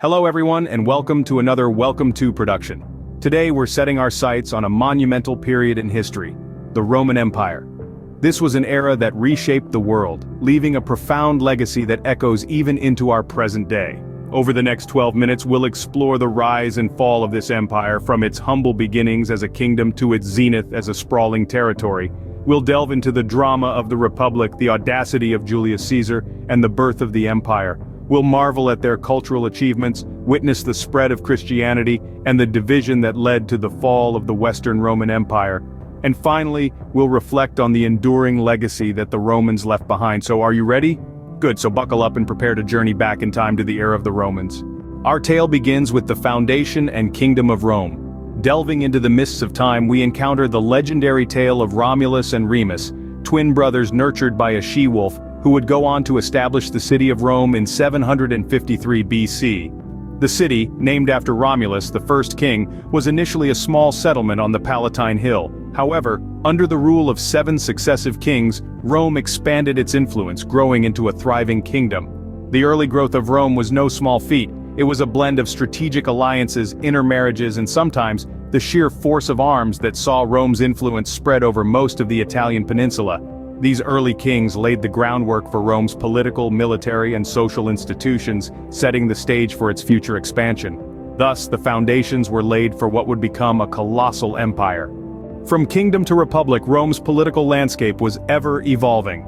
Hello everyone and welcome to another Welcome to production. Today we're setting our sights on a monumental period in history, the Roman Empire. This was an era that reshaped the world, leaving a profound legacy that echoes even into our present day. Over the next 12 minutes we'll explore the rise and fall of this empire, from its humble beginnings as a kingdom to its zenith as a sprawling territory. We'll delve into the drama of the Republic, the audacity of Julius Caesar, and the birth of the empire. We'll marvel at their cultural achievements, witness the spread of Christianity, and the division that led to the fall of the Western Roman Empire. And finally, we'll reflect on the enduring legacy that the Romans left behind. So are you ready? Good, so buckle up and prepare to journey back in time to the era of the Romans. Our tale begins with the foundation and kingdom of Rome. Delving into the mists of time, we encounter the legendary tale of Romulus and Remus, twin brothers nurtured by a she-wolf, who would go on to establish the city of Rome in 753 BC. The city, named after Romulus, the first king, was initially a small settlement on the Palatine Hill. However, under the rule of 7 successive kings, Rome expanded its influence, growing into a thriving kingdom. The early growth of Rome was no small feat. It was a blend of strategic alliances, intermarriages, and sometimes the sheer force of arms that saw Rome's influence spread over most of the Italian peninsula. These early kings laid the groundwork for Rome's political, military, and social institutions, setting the stage for its future expansion. Thus, the foundations were laid for what would become a colossal empire. From kingdom to republic, Rome's political landscape was ever evolving.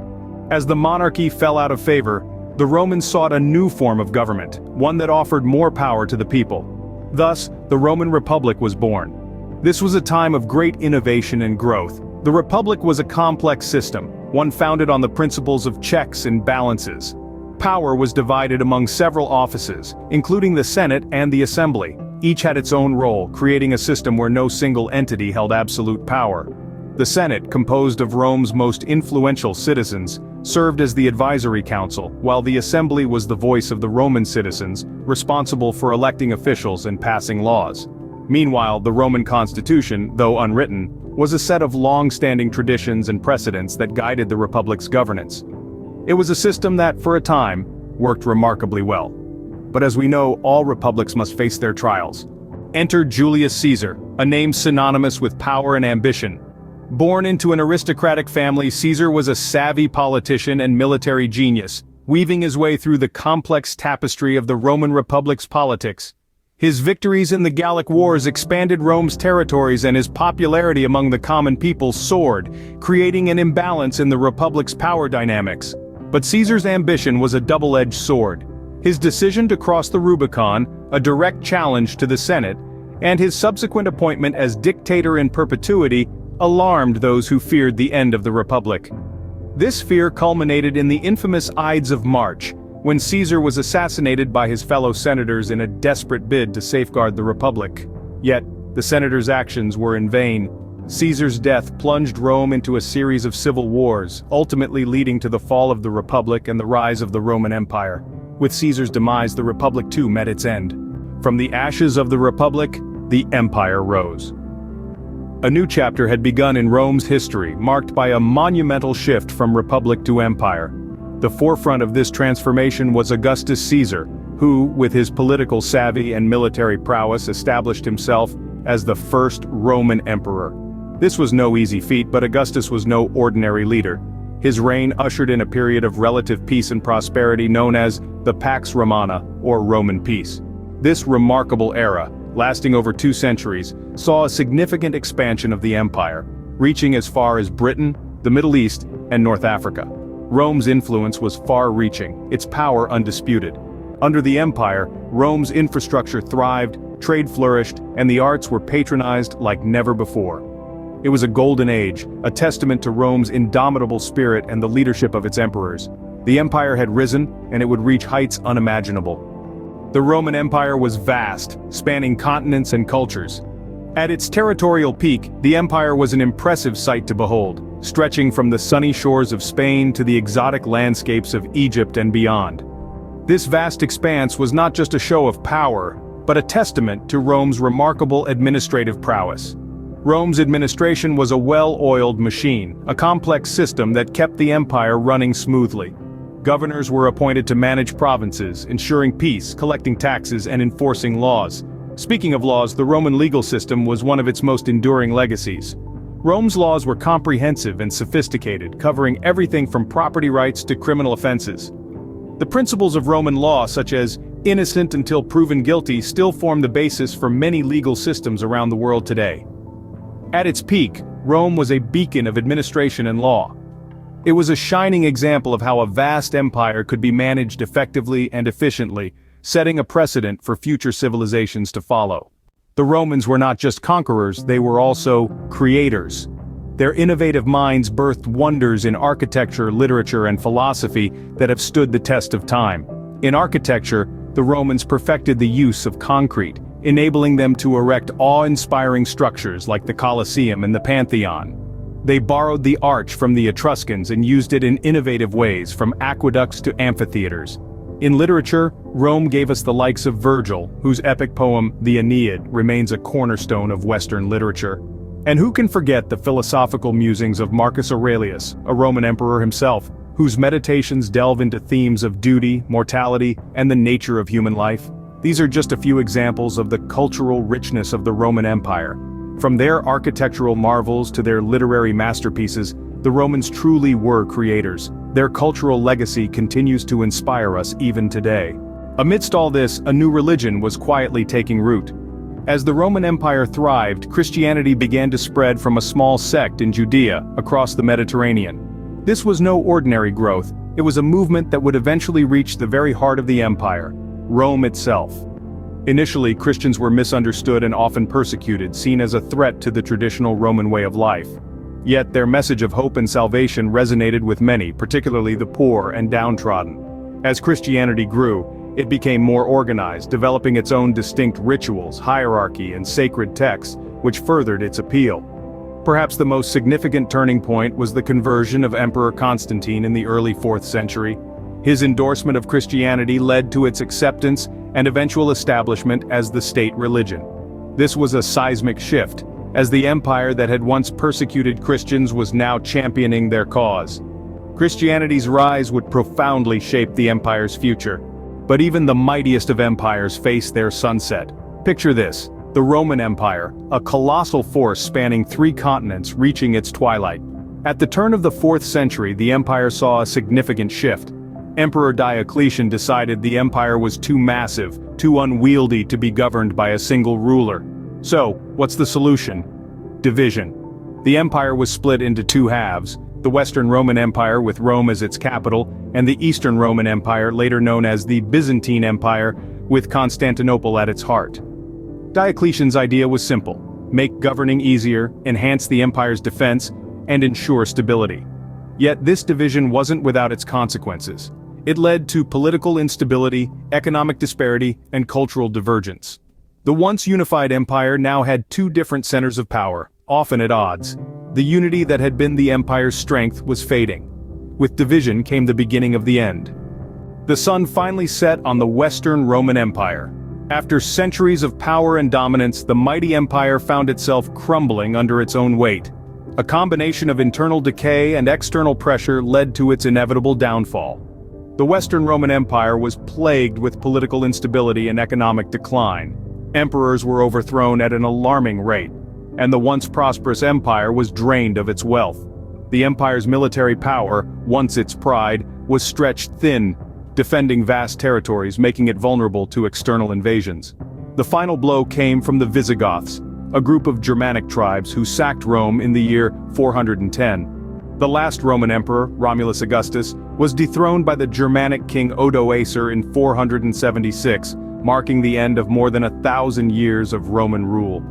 As the monarchy fell out of favor, the Romans sought a new form of government, one that offered more power to the people. Thus, the Roman Republic was born. This was a time of great innovation and growth. The Republic was a complex system, one founded on the principles of checks and balances. Power was divided among several offices, including the Senate and the Assembly. Each had its own role, creating a system where no single entity held absolute power. The Senate, composed of Rome's most influential citizens, served as the advisory council, while the Assembly was the voice of the Roman citizens, responsible for electing officials and passing laws. Meanwhile, the Roman constitution, though unwritten, was a set of long-standing traditions and precedents that guided the Republic's governance. It was a system that, for a time, worked remarkably well. But as we know, all republics must face their trials. Enter Julius Caesar, a name synonymous with power and ambition. Born into an aristocratic family, Caesar was a savvy politician and military genius, weaving his way through the complex tapestry of the Roman Republic's politics. His victories in the Gallic Wars expanded Rome's territories, and his popularity among the common people soared, creating an imbalance in the Republic's power dynamics. But Caesar's ambition was a double-edged sword. His decision to cross the Rubicon, a direct challenge to the Senate, and his subsequent appointment as dictator in perpetuity, alarmed those who feared the end of the Republic. This fear culminated in the infamous Ides of March, when Caesar was assassinated by his fellow senators in a desperate bid to safeguard the Republic. Yet, the senators' actions were in vain. Caesar's death plunged Rome into a series of civil wars, ultimately leading to the fall of the Republic and the rise of the Roman Empire. With Caesar's demise, the Republic too met its end. From the ashes of the Republic, the Empire rose. A new chapter had begun in Rome's history, marked by a monumental shift from Republic to Empire. The forefront of this transformation was Augustus Caesar, who, with his political savvy and military prowess, established himself as the first Roman emperor. This was no easy feat, but Augustus was no ordinary leader. His reign ushered in a period of relative peace and prosperity known as the Pax Romana, or Roman peace. This remarkable era, lasting over 2 centuries, saw a significant expansion of the empire, reaching as far as Britain, the Middle East, and North Africa. Rome's influence was far-reaching, its power undisputed. Under the empire, Rome's infrastructure thrived, trade flourished, and the arts were patronized like never before. It was a golden age, a testament to Rome's indomitable spirit and the leadership of its emperors. The empire had risen, and it would reach heights unimaginable. The Roman Empire was vast, spanning continents and cultures. At its territorial peak, the empire was an impressive sight to behold, stretching from the sunny shores of Spain to the exotic landscapes of Egypt and beyond. This vast expanse was not just a show of power, but a testament to Rome's remarkable administrative prowess. Rome's administration was a well-oiled machine, a complex system that kept the empire running smoothly. Governors were appointed to manage provinces, ensuring peace, collecting taxes, and enforcing laws. Speaking of laws, the Roman legal system was one of its most enduring legacies. Rome's laws were comprehensive and sophisticated, covering everything from property rights to criminal offenses. The principles of Roman law, such as innocent until proven guilty, still form the basis for many legal systems around the world today. At its peak, Rome was a beacon of administration and law. It was a shining example of how a vast empire could be managed effectively and efficiently, setting a precedent for future civilizations to follow. The Romans were not just conquerors, they were also creators. Their innovative minds birthed wonders in architecture, literature, and philosophy that have stood the test of time. In architecture, the Romans perfected the use of concrete, enabling them to erect awe-inspiring structures like the Colosseum and the Pantheon. They borrowed the arch from the Etruscans and used it in innovative ways, from aqueducts to amphitheaters. In literature, Rome gave us the likes of Virgil, whose epic poem, the Aeneid, remains a cornerstone of Western literature. And who can forget the philosophical musings of Marcus Aurelius, a Roman emperor himself, whose meditations delve into themes of duty, mortality, and the nature of human life? These are just a few examples of the cultural richness of the Roman Empire. From their architectural marvels to their literary masterpieces, the Romans truly were creators. Their cultural legacy continues to inspire us even today. Amidst all this, a new religion was quietly taking root. As the Roman Empire thrived, Christianity began to spread from a small sect in Judea across the Mediterranean. This was no ordinary growth, it was a movement that would eventually reach the very heart of the empire, Rome itself. Initially, Christians were misunderstood and often persecuted, seen as a threat to the traditional Roman way of life. Yet their message of hope and salvation resonated with many, particularly the poor and downtrodden. As Christianity grew, it became more organized, developing its own distinct rituals, hierarchy, and sacred texts, which furthered its appeal. Perhaps the most significant turning point was the conversion of Emperor Constantine in the early 4th century. His endorsement of Christianity led to its acceptance and eventual establishment as the state religion. This was a seismic shift, as the empire that had once persecuted Christians was now championing their cause. Christianity's rise would profoundly shape the empire's future. But even the mightiest of empires faced their sunset. Picture this, the Roman Empire, a colossal force spanning 3 continents reaching its twilight. At the turn of the 4th century, the empire saw a significant shift. Emperor Diocletian decided the empire was too massive, too unwieldy to be governed by a single ruler. So, what's the solution? Division. The empire was split into 2 halves, the Western Roman Empire with Rome as its capital, and the Eastern Roman Empire, later known as the Byzantine Empire, with Constantinople at its heart. Diocletian's idea was simple: make governing easier, enhance the empire's defense, and ensure stability. Yet this division wasn't without its consequences. It led to political instability, economic disparity, and cultural divergence. The once unified empire now had 2 different centers of power, often at odds. The unity that had been the empire's strength was fading. With division came the beginning of the end. The sun finally set on the Western Roman Empire. After centuries of power and dominance, the mighty empire found itself crumbling under its own weight. A combination of internal decay and external pressure led to its inevitable downfall. The Western Roman Empire was plagued with political instability and economic decline. Emperors were overthrown at an alarming rate, and the once prosperous empire was drained of its wealth. The empire's military power, once its pride, was stretched thin, defending vast territories, making it vulnerable to external invasions. The final blow came from the Visigoths, a group of Germanic tribes who sacked Rome in the year 410. The last Roman emperor, Romulus Augustus, was dethroned by the Germanic king Odoacer in 476, marking the end of more than 1,000 years of Roman rule.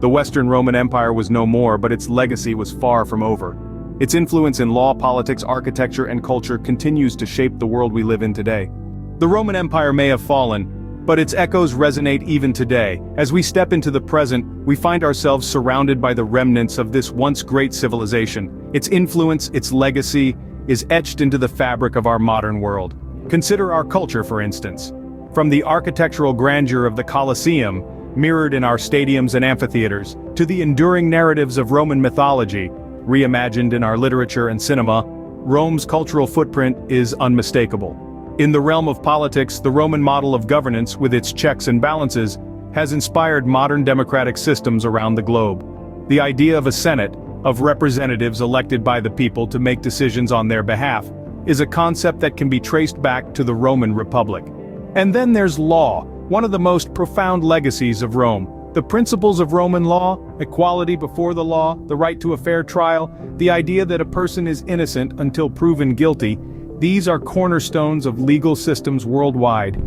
The Western Roman Empire was no more, but its legacy was far from over. Its influence in law, politics, architecture, and culture continues to shape the world we live in today. The Roman Empire may have fallen, but its echoes resonate even today. As we step into the present, we find ourselves surrounded by the remnants of this once great civilization. Its influence, its legacy, is etched into the fabric of our modern world. Consider our culture, for instance. From the architectural grandeur of the Colosseum, mirrored in our stadiums and amphitheaters, to the enduring narratives of Roman mythology, reimagined in our literature and cinema, Rome's cultural footprint is unmistakable. In the realm of politics, the Roman model of governance, with its checks and balances, has inspired modern democratic systems around the globe. The idea of a senate, of representatives elected by the people to make decisions on their behalf, is a concept that can be traced back to the Roman Republic. And then there's law, one of the most profound legacies of Rome. The principles of Roman law, equality before the law, the right to a fair trial, the idea that a person is innocent until proven guilty, these are cornerstones of legal systems worldwide.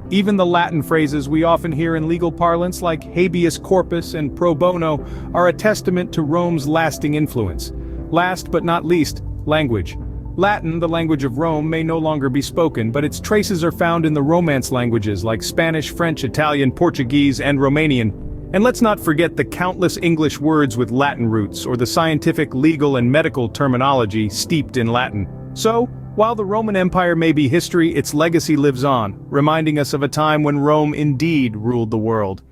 Even the Latin phrases we often hear in legal parlance like habeas corpus and pro bono are a testament to Rome's lasting influence. Last but not least, language. Latin, the language of Rome, may no longer be spoken, but its traces are found in the Romance languages like Spanish, French, Italian, Portuguese, and Romanian. And let's not forget the countless English words with Latin roots, or the scientific, legal, and medical terminology steeped in Latin. So, while the Roman Empire may be history, its legacy lives on, reminding us of a time when Rome indeed ruled the world.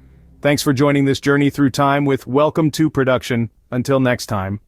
Thanks for joining this journey through time with Welcome to Production. Until next time.